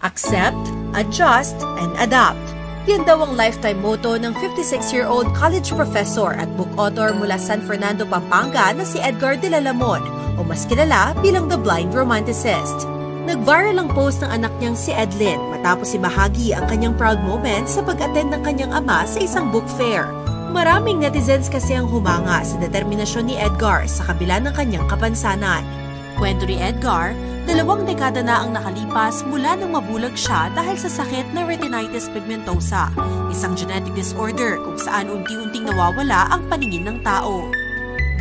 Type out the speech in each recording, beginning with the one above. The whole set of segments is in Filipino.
Accept, adjust, and adapt. Yan daw ang lifetime motto ng 56-year-old college professor at book author mula San Fernando, Pampanga na si Edgar de la Lamon o mas kilala bilang The Blind Romanticist. Nag-viral ang post ng anak niyang si Edlyn matapos ibahagi ang kanyang proud moment sa pag-attend ng kanyang ama sa isang book fair. Maraming netizens kasi ang humanga sa determinasyon ni Edgar sa kabila ng kanyang kapansanan. Kwento ni Edgar, 2 dekada na ang nakalipas mula nang mabulag siya dahil sa sakit na retinitis pigmentosa, isang genetic disorder kung saan unti-unting nawawala ang paningin ng tao.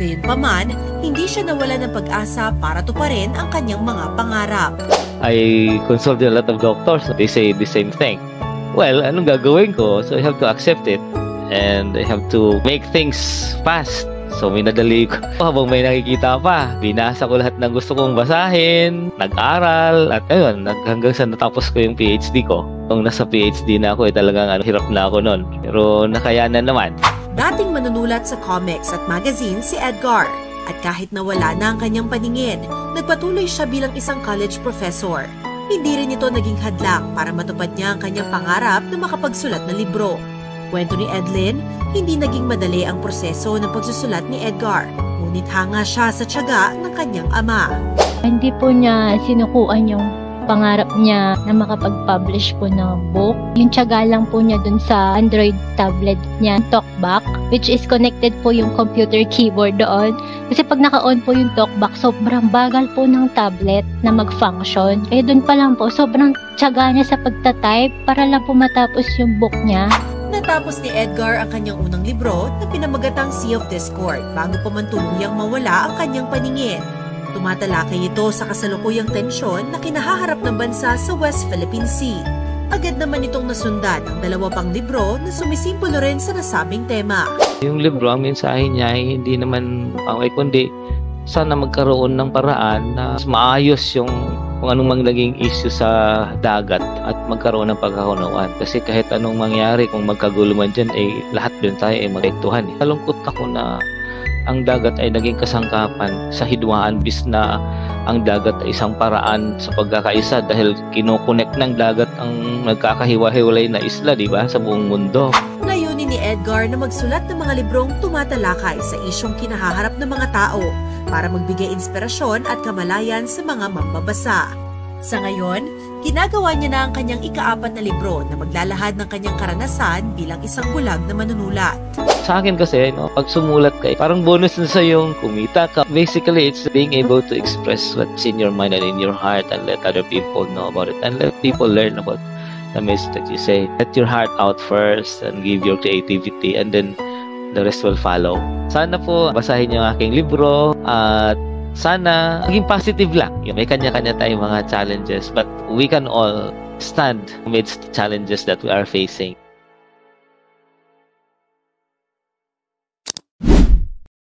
Gayunpaman, hindi siya nawala ng pag-asa para tuparin ang kanyang mga pangarap. I consulted a lot of doctors. They say the same thing. Well, anong gagawin ko? So I have to accept it and I have to make things fast. So minadali ko. Habang may nakikita pa, binasa ko lahat ng gusto kong basahin, nag-aral, at ayun, hanggang sa natapos ko yung PhD ko. Nung nasa PhD na ako, talagang hirap na ako noon. Pero nakayanan naman. Dating manunulat sa comics at magazine si Edgar. At kahit nawala na ang kanyang paningin, nagpatuloy siya bilang isang college professor. Hindi rin ito naging hadlang para matupad niya ang kanyang pangarap na makapagsulat ng libro. Kwento ni Edlyn, hindi naging madali ang proseso ng pagsusulat ni Edgar, ngunit hanga siya sa tiyaga ng kanyang ama. Hindi po niya sinukuan yung pangarap niya na makapag-publish po ng book. Yung tiyaga lang po niya dun sa Android tablet niya, TalkBack, which is connected po yung computer keyboard doon. Kasi pag naka-on po yung TalkBack, sobrang bagal po ng tablet na mag-function. Kaya dun pa lang po, sobrang tiyaga niya sa pagta-type para lang po matapos yung book niya. Natapos ni Edgar ang kanyang unang libro na pinamagatang Sea of Discord bago pa man tuluyang mawala ang kanyang paningin. Tumatalakay ito sa kasalukuyang tensyon na kinahaharap ng bansa sa West Philippine Sea. Agad naman itong nasundan ang 2 pang libro na sumisimbolo rin sa nasabing tema. Yung libro, ang mensahe niya ay hindi naman pangay kundi sana magkaroon ng paraan na maayos yung kung anong naging issue sa dagat at magkaroon ng pagkakaunawaan. Kasi kahit anong mangyari, kung magkagulo man dyan, lahat dun tayo ay magektuhan. Nalungkot ako na ang dagat ay naging kasangkapan sa hidwaan bis na ang dagat ay isang paraan sa pagkakaisa dahil kinokonek ng dagat ang nagkakahiwa-hiwalay na isla, di ba, sa buong mundo. Layunin ni Edgar na magsulat ng mga librong tumatalakay sa isyong kinahaharap ng mga tao para magbigay inspirasyon at kamalayan sa mga mambabasa. Sa ngayon, ginagawa niya na ang kanyang ika-4 na libro na maglalahad ng kanyang karanasan bilang isang bulag na manunulat. Sa akin kasi, pag sumulat ka, parang bonus na sa yung kumita ka. Basically, it's being able to express what's in your mind and in your heart and let other people know about it and let people learn about the message that you say. Let your heart out first and give your creativity and then the rest will follow. Sana po basahin yung aking libro at sana maging positive lang. May kanya-kanya tayong mga challenges but we can all stand amidst the challenges that we are facing.